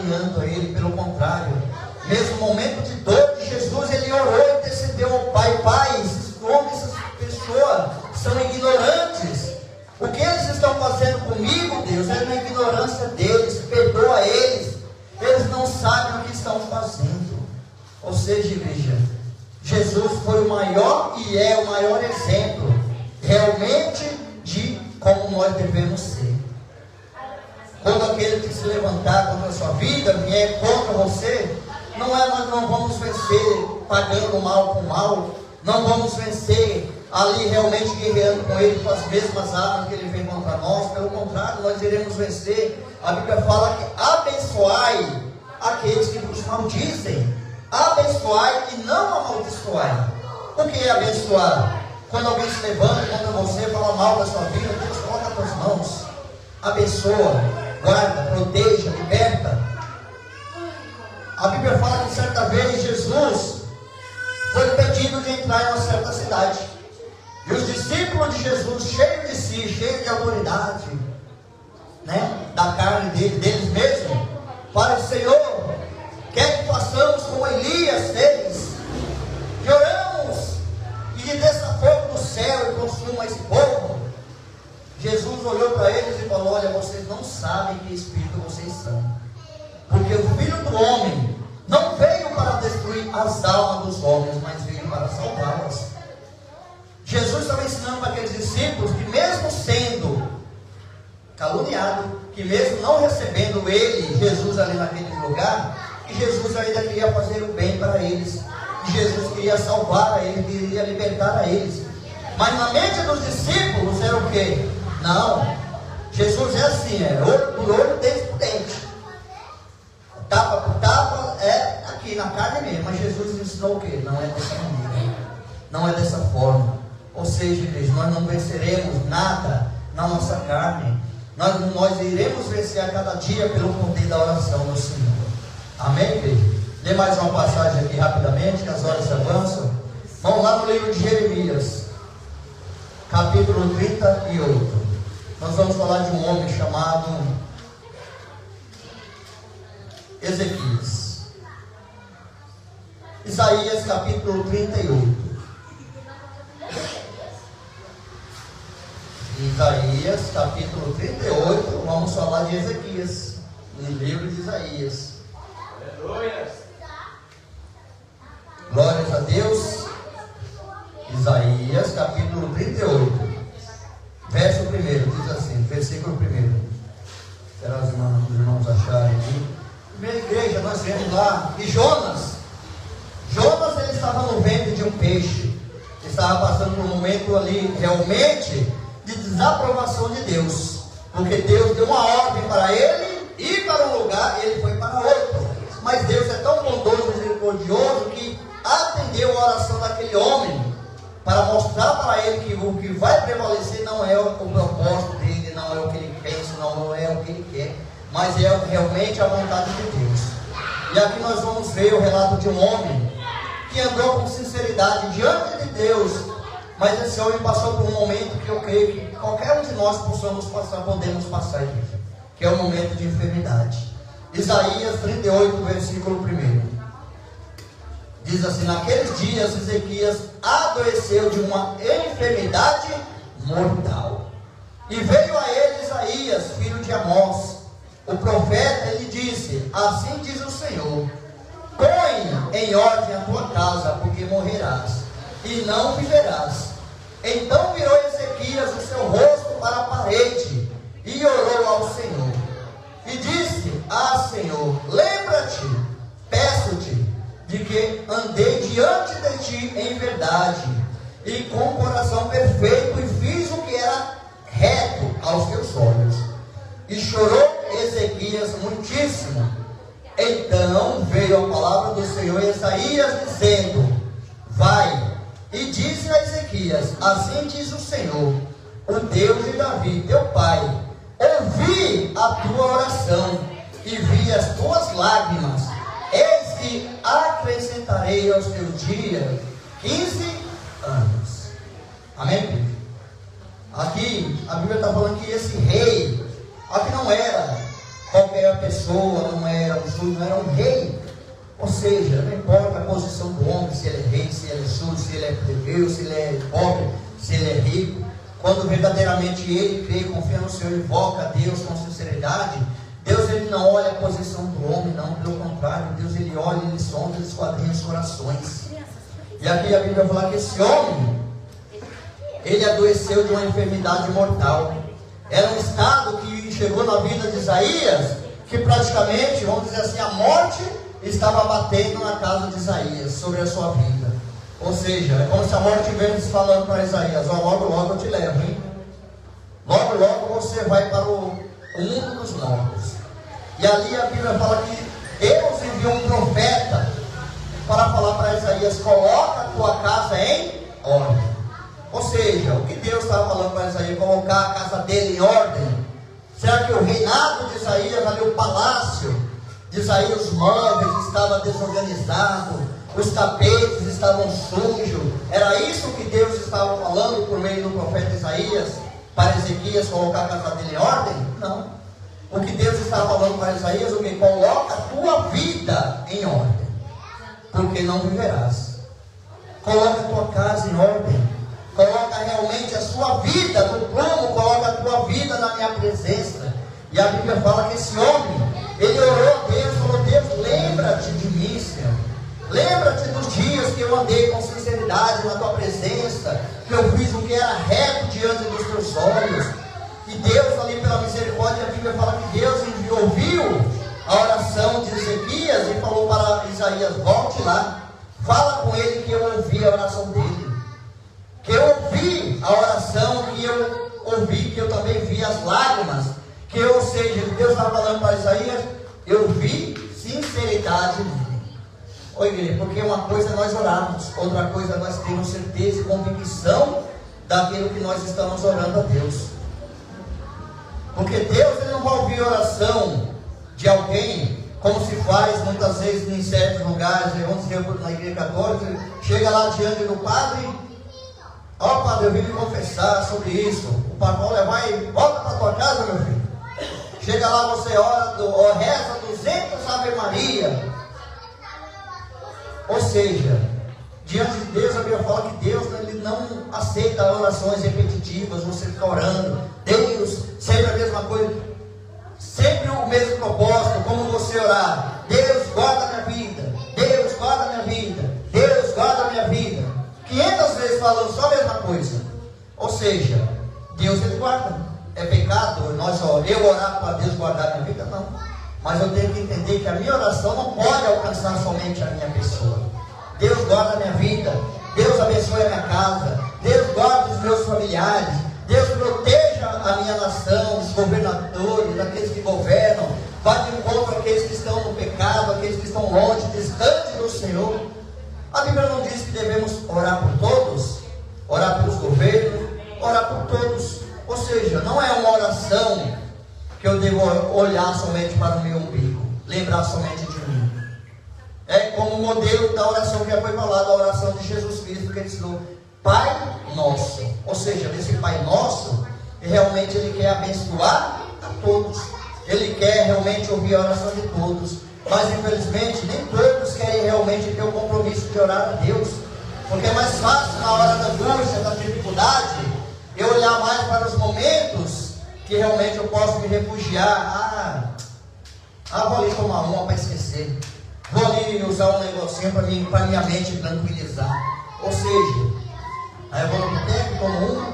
caluniando a ele, pelo contrário, mesmo no momento de dor de Jesus, ele orou e intercedeu ao Pai: Pai, esses homens, essas pessoas são ignorantes, o que eles estão fazendo comigo, Deus, é na ignorância deles, perdoa eles, eles não sabem o que estão fazendo. Ou seja, igreja, Jesus foi o maior e é o maior exemplo realmente de como nós devemos ser. Quando aquele que se levantar contra a sua vida vier contra você, nós não vamos vencer pagando mal com mal, não vamos vencer ali realmente guerreando com ele com as mesmas armas que ele vem contra nós. Pelo contrário, nós iremos vencer. A Bíblia fala que abençoai aqueles que vos maldizem, abençoai e não amaldiçoai. O que é abençoar? Quando alguém se levanta contra você, fala mal da sua vida, Deus coloca as tuas mãos, abençoa, guarda, proteja, liberta. A Bíblia fala que certa vez Jesus foi impedido de entrar em uma certa cidade, e os discípulos de Jesus, cheios de si, cheios de autoridade, da carne deles mesmos, falaram: Senhor, quer que façamos como Elias fez, que oramos e que desça fogo do céu e consuma esse povo? Jesus olhou para eles e falou: olha, vocês não sabem que espírito vocês são, porque o Filho do Homem não veio para destruir as almas dos homens, mas veio para salvá-las. Jesus estava ensinando para aqueles discípulos que, mesmo sendo caluniado, que mesmo não recebendo ele, Jesus, ali naquele lugar, que Jesus ainda queria fazer o bem para eles, que Jesus queria salvar a eles, queria libertar a eles. Mas na mente dos discípulos era o quê? Não, Jesus é assim, é olho por olho, dente por dente, tapa por tapa, é aqui na carne mesmo. Mas Jesus ensinou o quê? Não é dessa maneira, não é dessa forma. Ou seja, igreja, nós não venceremos nada na nossa carne, nós iremos vencer a cada dia pelo poder da oração do Senhor. Amém, igreja? Dê mais uma passagem aqui rapidamente, que as horas se avançam. Vamos lá no livro de Jeremias, capítulo 38. Nós vamos falar de um homem chamado Ezequias. Isaías, capítulo 38. Isaías, capítulo 38. Vamos falar de Ezequias, no livro de Isaías. Aleluia! Glórias a Deus. Isaías, capítulo 38. Verso 1, diz assim, versículo 1. Será os irmãos acharem aqui. Primeira igreja, nós vemos lá que Jonas, ele estava no ventre de um peixe. Ele estava passando por um momento ali, realmente, de desaprovação de Deus. Porque Deus deu uma ordem para ele ir para um lugar e ele foi para outro. Mas Deus é tão bondoso e misericordioso que atendeu a oração daquele homem, para mostrar para ele que o que vai prevalecer não é o propósito dele, não é o que ele pensa, não é o que ele quer, mas é realmente a vontade de Deus. E aqui nós vamos ver o relato de um homem que andou com sinceridade diante de Deus, mas esse homem passou por um momento que eu creio que qualquer um de nós podemos passar, que é o momento de enfermidade. Isaías 38, versículo 1. Diz assim: naqueles dias Ezequias adoeceu de uma enfermidade mortal, e veio a ele Isaías, filho de Amós, o profeta, e lhe disse: assim diz o Senhor, põe em ordem a tua casa, porque morrerás, e não viverás. Então virou Ezequias o seu rosto para a parede, e orou ao Senhor, e disse: ah, Senhor, lembra-te, peço-te, de que andei diante de ti em verdade, e com coração perfeito, e fiz o que era reto aos teus olhos. E chorou Ezequias muitíssimo. Então veio a palavra do Senhor a Isaías, dizendo: vai, e disse a Ezequias: assim diz o Senhor, o Deus de Davi, teu pai, ouvi a tua oração, e vi as tuas lágrimas. Eis que acrescentarei aos teus dias 15 anos. Amém? Aqui a Bíblia está falando que esse rei, aqui não era qualquer pessoa, não era um Senhor era um rei. Ou seja, não importa a posição do homem, se ele é rei, se ele é sujo, se ele é plebeu, se ele é pobre, se ele é rico. Quando verdadeiramente ele crê, confia no Senhor, invoca a Deus com sinceridade, Deus ele não olha a posição do homem, não, pelo contrário, Deus ele olha, ele sonda, ele esquadrinha os corações. E aqui a Bíblia vai falar que esse homem, ele adoeceu de uma enfermidade mortal. Era um estado que chegou na vida de Isaías, que praticamente, vamos dizer assim, a morte estava batendo na casa de Isaías, sobre a sua vida. Ou seja, é como se a morte estivesse falando para Isaías: ó, logo logo eu te levo, hein? Logo logo você vai para o mundo dos mortos. E ali a Bíblia fala que Deus enviou um profeta para falar para Isaías: coloca a tua casa em ordem. Ou seja, o que Deus estava falando para Isaías? Colocar a casa dele em ordem. Será que o reinado de Isaías, ali o palácio de Isaías, os móveis estavam desorganizados, os tapetes estavam sujos? Era isso que Deus estava falando por meio do profeta Isaías para Ezequias colocar a casa dele em ordem? Não. O que Deus estava falando para Isaías, o que? Coloca a tua vida em ordem, porque não viverás. Coloca a tua casa em ordem. Coloca realmente a sua vida no prumo, coloca a tua vida na minha presença. E a Bíblia fala que esse homem, ele orou a Deus, falou: Deus, lembra-te de mim, Senhor. Lembra-te dos dias que eu andei com sinceridade na tua presença, que eu fiz o que era reto diante dos teus olhos. E Deus, ali pela misericórdia, a Bíblia fala que Deus ouviu a oração de Ezequias e falou para Isaías: volte lá, fala com ele que eu ouvi a oração dele. Que eu ouvi a oração, que eu ouvi, que eu também vi as lágrimas, que ou seja, Deus estava falando para Isaías: eu vi sinceridade nele. Ô igreja, porque uma coisa é nós orarmos, outra coisa é nós termos certeza e convicção daquilo que nós estamos orando a Deus. Porque Deus ele não vai ouvir oração de alguém, como se faz muitas vezes em certos lugares, vamos dizer, na igreja católica, chega lá diante do padre: ó padre, eu vim lhe confessar sobre isso. O padre vai, volta para tua casa, meu filho. Chega lá, você ora, reza 200 Ave Maria. Ou seja, diante de Deus, a Bíblia fala que Deus ele não aceita orações repetitivas, você fica orando, Deus, sempre a mesma coisa, sempre o mesmo propósito, como você orar: Deus, guarda a minha vida, Deus, guarda a minha vida, Deus, guarda a minha vida. 500 vezes falando só a mesma coisa. Ou seja, Deus ele guarda. É pecado eu orar para Deus guardar a minha vida? Não. Mas eu tenho que entender que a minha oração não pode alcançar somente a minha pessoa. Deus guarda a minha vida, Deus abençoe a minha casa, Deus guarda os meus familiares, Deus proteja a minha nação, os governadores, aqueles que governam, vá de encontro àqueles que estão no pecado, aqueles que estão longe, distantes do Senhor. A Bíblia não diz que devemos orar por todos, orar pelos governos, orar por todos. Ou seja, não é uma oração que eu devo olhar somente para o meu umbigo, lembrar somente de mim. É como o modelo da oração que já foi falada, a oração de Jesus Cristo, que ele ensinou: Pai Nosso. Ou seja, esse Pai Nosso, realmente ele quer abençoar a todos. Ele quer realmente ouvir a oração de todos. Mas infelizmente nem todos querem realmente ter o compromisso de orar a Deus. Porque é mais fácil na hora da angústia, da dificuldade, eu olhar mais para os momentos que realmente eu posso me refugiar. Vou ali tomar uma para esquecer. Vou ali usar um negocinho para minha mente tranquilizar. Ou seja, aí eu vou no boteco, tomo uma,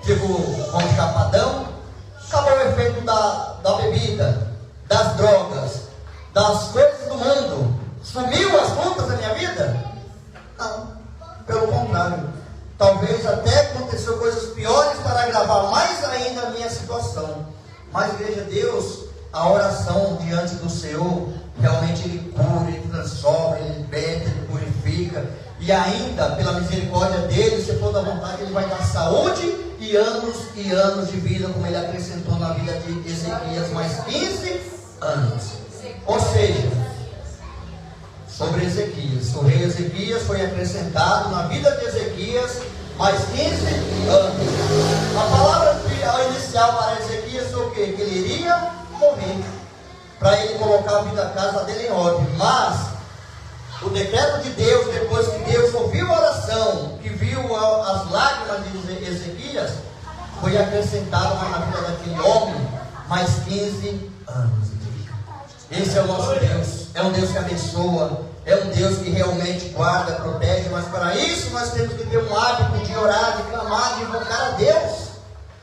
fico com um chapadão, acabou o efeito da bebida, das drogas, das coisas do mundo. Sumiu as lutas da minha vida? Não, pelo contrário. Talvez até aconteceu coisas piores para agravar mais ainda a minha situação. Mas, igreja, Deus, a oração diante do Senhor, realmente Ele cura, Ele transforma, Ele liberta, Ele purifica. E ainda, pela misericórdia dEle, se for da vontade, Ele vai dar saúde e anos de vida, como Ele acrescentou na vida de Ezequias, mais 15 anos. Ou seja, sobre Ezequias, o rei Ezequias foi acrescentado na vida de Ezequias mais 15 anos. A palavra inicial para Ezequias foi o quê? Que ele iria morrer. para ele colocar a vida, a casa dele em ordem. Mas o decreto de Deus, depois que Deus ouviu a oração, que viu as lágrimas de Ezequias, foi acrescentado na vida daquele homem mais 15 anos. Esse é o nosso Deus. É um Deus que abençoa, é um Deus que realmente guarda, protege. Mas para isso nós temos que ter um hábito de orar, de clamar, de invocar a Deus.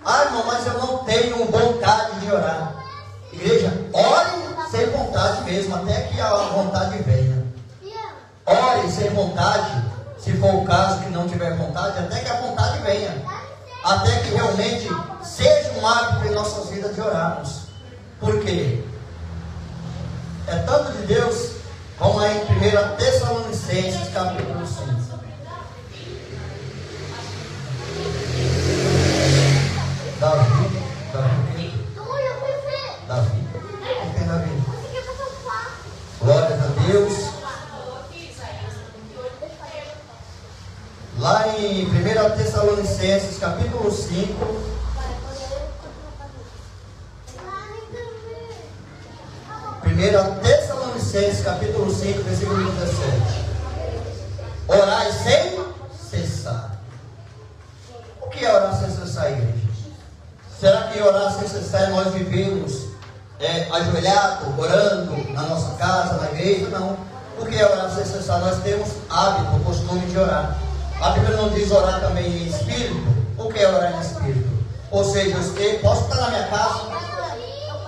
Ah, irmão, mas eu não tenho vontade de orar. Igreja, ore sem vontade mesmo, até que a vontade venha. Ore sem vontade, se for o caso que não tiver vontade, até que a vontade venha. Até que realmente seja um hábito em nossas vidas de orarmos. Por quê? É tanto de Deus. Vamos aí em 1 Tessalonicenses, capítulo 5. Davi. Quem tem Davi? Glória a Deus. Lá em 1 Tessalonicenses, capítulo 5. Tessalonicenses, capítulo 5, versículo 17. Orai sem cessar. O que é orar sem cessar, igreja? Será que orar sem cessar é nós vivemos ajoelhado, orando na nossa casa, na igreja? Não. O que é orar sem cessar? Nós temos hábito, costume de orar. A Bíblia não diz orar também em espírito. O que é orar em espírito? Ou seja, eu posso estar na minha casa,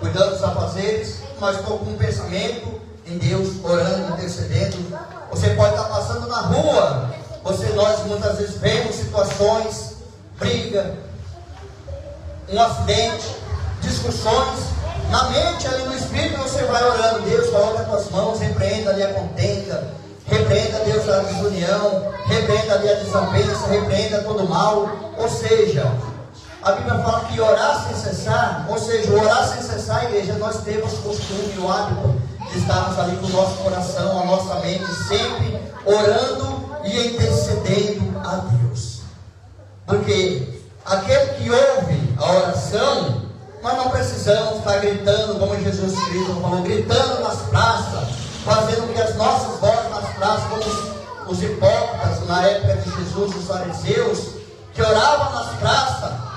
cuidando dos afazeres, mas estou com um pensamento em Deus, orando, intercedendo. Você pode estar passando na rua. Nós muitas vezes vemos situações, briga, um acidente, discussões. Na mente, ali no espírito, você vai orando. Deus, coloca as tuas mãos, repreenda ali a contenda, repreenda, Deus, a desunião, repreenda ali a desavença, repreenda todo o mal. Ou seja, a Bíblia fala que orar sem cessar, ou seja, orar sem cessar, igreja, nós temos costume e o hábito de estarmos ali com o nosso coração, a nossa mente, sempre orando e intercedendo a Deus. Porque aquele que ouve a oração, nós não precisamos estar gritando, como Jesus Cristo falou, gritando nas praças, fazendo que as nossas vozes nas praças, como os hipócritas na época de Jesus, os fariseus, que oravam nas praças.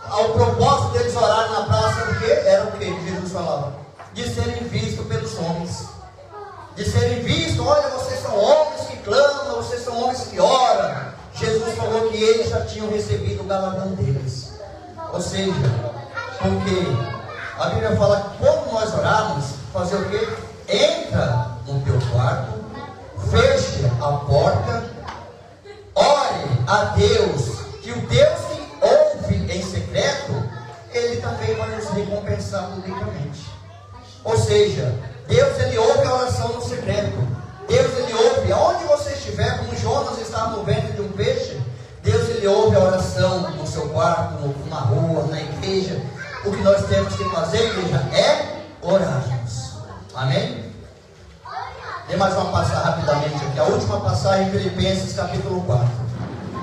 Ao propósito deles orarem na praça, era o que Jesus falava? De serem vistos pelos homens. De serem vistos, olha, vocês são homens que clamam, vocês são homens que oram. Jesus falou que eles já tinham recebido o galardão deles. Ou seja, porque a Bíblia fala que quando nós orarmos, fazer o quê? Entra no teu quarto, feche a porta, ore a Deus, que o Deus que ouve em secreto, Ele também vai nos recompensar publicamente. Ou seja, Deus, Ele ouve a oração no secreto. Deus, Ele ouve, aonde você estiver, como Jonas estava no ventre de um peixe, Deus, Ele ouve a oração no seu quarto, na rua, na igreja. O que nós temos que fazer, igreja, é orarmos. Amém? Dê mais uma passagem rapidamente aqui. A última passagem, Filipenses capítulo 4.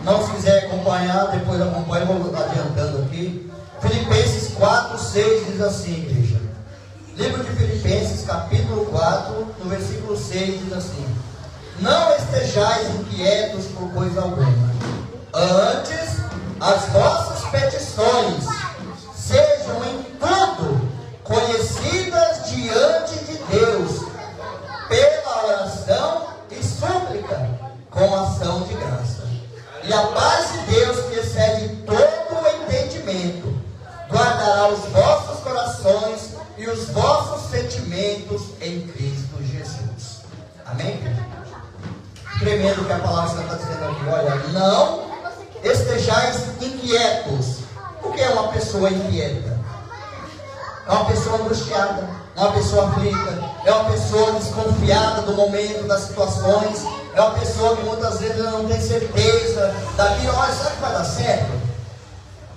Não, se quiser acompanhar, depois acompanha, vou adiantando aqui. Filipenses 4, 6 diz assim, igreja. Livro de Filipenses, capítulo 4, no versículo 6, diz assim: não estejais inquietos por coisa alguma. Antes, as vossas petições sejam em tudo conhecidas diante de Deus, pela oração e súplica, com ação de graça. E a paz de Deus, que excede todo o entendimento, guardará os vossos corações e os vossos sentimentos em Cristo Jesus. Amém? Tremendo que a palavra está dizendo aqui. Olha, não estejais inquietos. O que é uma pessoa inquieta? É uma pessoa angustiada, é uma pessoa aflita, é uma pessoa desconfiada do momento, das situações, é uma pessoa que muitas vezes não tem certeza daquilo. Olha, será que vai dar certo?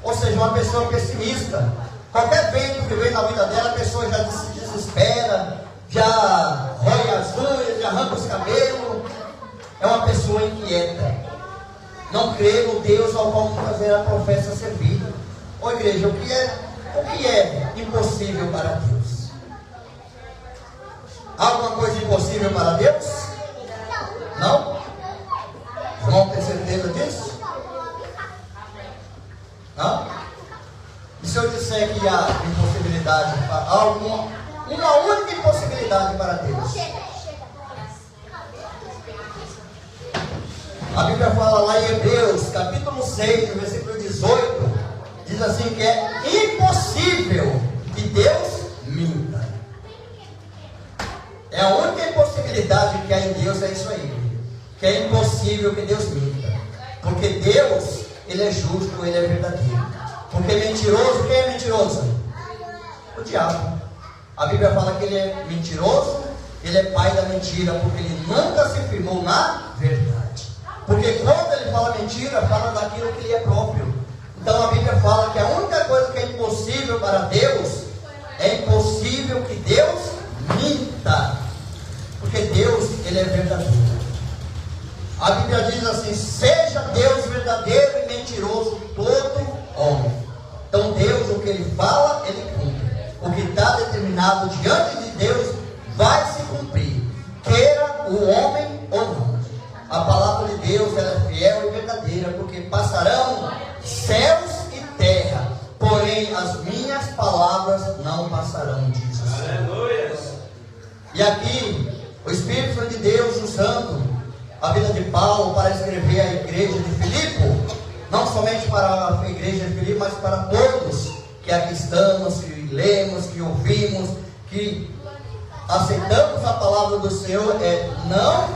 Ou seja, uma pessoa pessimista. Qualquer vento que vem na vida dela, a pessoa já se desespera, já rói as unhas, já arranca os cabelos. É uma pessoa inquieta. Não crê no Deus ao qual muitas vezes ela professa servir. Ô igreja, o que é impossível para Deus? Há alguma coisa impossível para Deus? Não? Vamos ter certeza disso? Não? E se eu disser que há impossibilidade, há uma única impossibilidade para Deus? A Bíblia fala lá em Hebreus, capítulo 6, versículo 18, diz assim que é impossível que Deus minta. É a única impossibilidade que há em Deus, é isso aí. Que é impossível que Deus minta. Porque Deus, Ele é justo, Ele é verdadeiro. Porque mentiroso, quem é mentiroso? O diabo. A Bíblia fala que ele é mentiroso, ele é pai da mentira, porque ele nunca se firmou na verdade. Porque quando ele fala mentira, fala daquilo que lhe é próprio. Então a Bíblia fala que a única coisa que é impossível para Deus, é impossível que Deus minta. Porque Deus, Ele é verdadeiro. A Bíblia diz assim: seja Deus verdadeiro e mentiroso todo homem. Então Deus, o que Ele fala, Ele cumpre. O que está determinado diante de Deus vai se cumprir, queira o homem ou não. A palavra de Deus, ela é fiel e verdadeira, porque passarão céus e terra, porém as minhas palavras não passarão, diz o Senhor. E aqui o Espírito Santo de Deus usando a vida de Paulo para escrever a igreja de Filipe, não somente para a igreja de Filipe, mas para todos que aqui estamos, que lemos, que ouvimos, que aceitamos a palavra do Senhor, não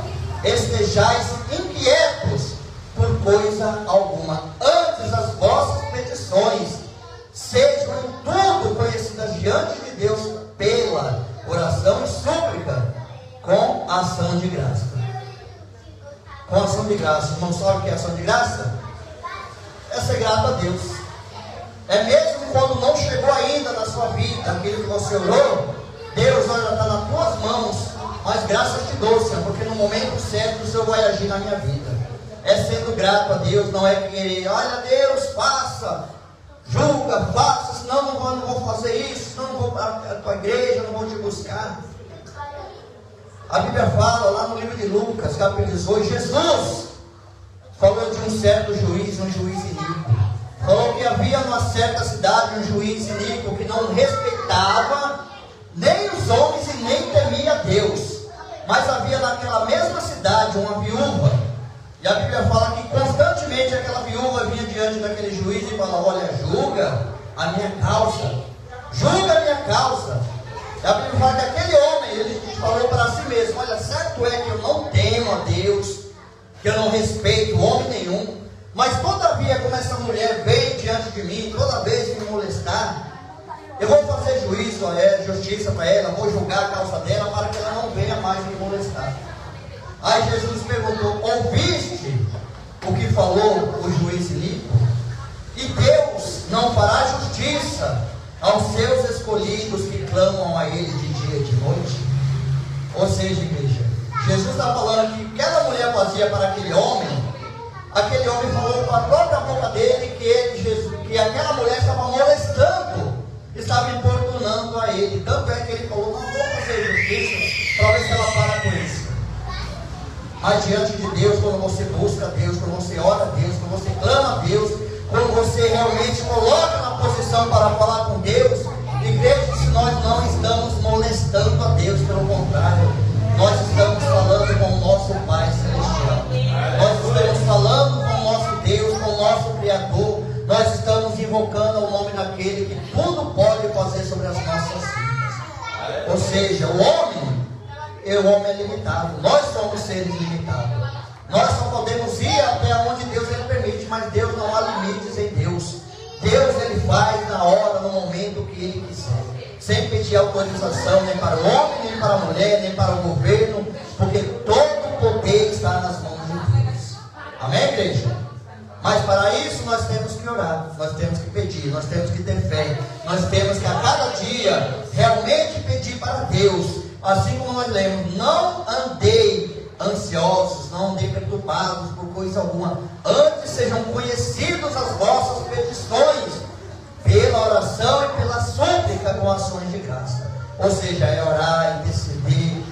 estejais inquietos por coisa alguma, antes as vossas petições sejam em tudo conhecidas diante de Deus pela oração e súplica, com ação de graça. Com ação de graça. Não sabe o que é ação de graça? É ser grato a Deus. É mesmo quando não chegou ainda na sua vida aquilo que você orou, Deus, olha, está nas tuas mãos, mas graças te dou, Senhor, porque no momento certo o Senhor vai agir na minha vida. É sendo grato a Deus, não é querer, olha Deus, faça, julga, faça, senão não vou fazer isso, senão não vou para a tua igreja, não vou te buscar. A Bíblia fala lá no livro de Lucas, capítulo 18, Jesus falou de um certo juiz, um juiz iníquo. Falou que havia numa certa cidade um juiz iníquo que não respeitava nem os homens e nem temia Deus. Mas havia naquela mesma cidade uma viúva. E a Bíblia fala que constantemente aquela viúva vinha diante daquele juiz e falava: olha, julga a minha causa. Julga a minha causa. E a Bíblia fala que aquele homem, ele falou para si mesmo: olha, certo é que eu não temo a Deus, que eu não respeito homem nenhum. Mas todavia, como essa mulher vem diante de mim, toda vez me molestar, eu vou fazer juízo a ela, justiça para ela, vou julgar a causa dela, para que ela não venha mais me molestar. Aí Jesus perguntou: ouviste o que falou o juiz iníquo? E Deus não fará justiça aos seus escolhidos que clamam a Ele de dia e de noite? Ou seja, igreja, Jesus está falando que aquela mulher fazia para aquele homem falou com a própria boca dele que aquela mulher estava molestando, estava importunando a ele. Tanto é que ele falou: não vou fazer justiça para ver se ela para com isso. Mas diante de Deus, quando você busca a Deus, quando você ora a Deus, quando você clama a Deus, quando você realmente coloca na posição para falar com Deus, igreja, se nós não estamos molestando a Deus, pelo contrário, nós estamos falando com o nosso Pai Celestial. Nós estamos falando com o nosso Deus, com o nosso Criador. Nós estamos invocando o nome daquele que tudo pode fazer sobre as nossas vidas. Ou seja, o homem é limitado. Nós somos seres limitados. Nós só podemos ir até onde Deus ele permite, mas Deus não há limites em Deus. Deus ele faz na hora, no momento que Ele quiser, sem pedir autorização nem para o homem, nem para a mulher, nem para o governo, porque todo o poder está nas mãos de Deus. Amém, igreja? Mas para isso nós temos que orar, nós temos que pedir, nós temos que ter fé, nós temos que a cada dia realmente pedir para Deus, assim como nós lemos: não andei ansiosos, não andei preocupados por coisa alguma, antes sejam conhecidos as vossas petições pela oração e pela súplica com ações de graça. Ou seja, é orar, interceder,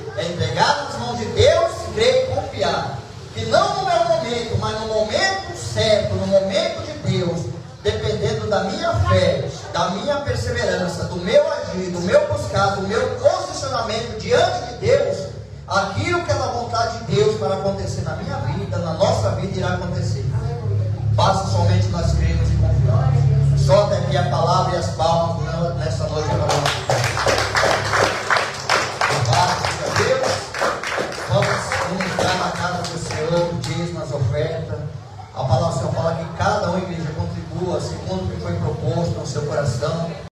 confiar que não no meu momento, mas no momento certo, no momento de Deus, dependendo da minha fé, da minha perseverança, do meu agir, do meu buscar, do meu posicionamento diante de Deus, aquilo que é da vontade de Deus para acontecer na minha vida, na nossa vida, irá acontecer. Basta somente nós crermos e confiarmos. Solta aqui a palavra e as palmas nessa noite.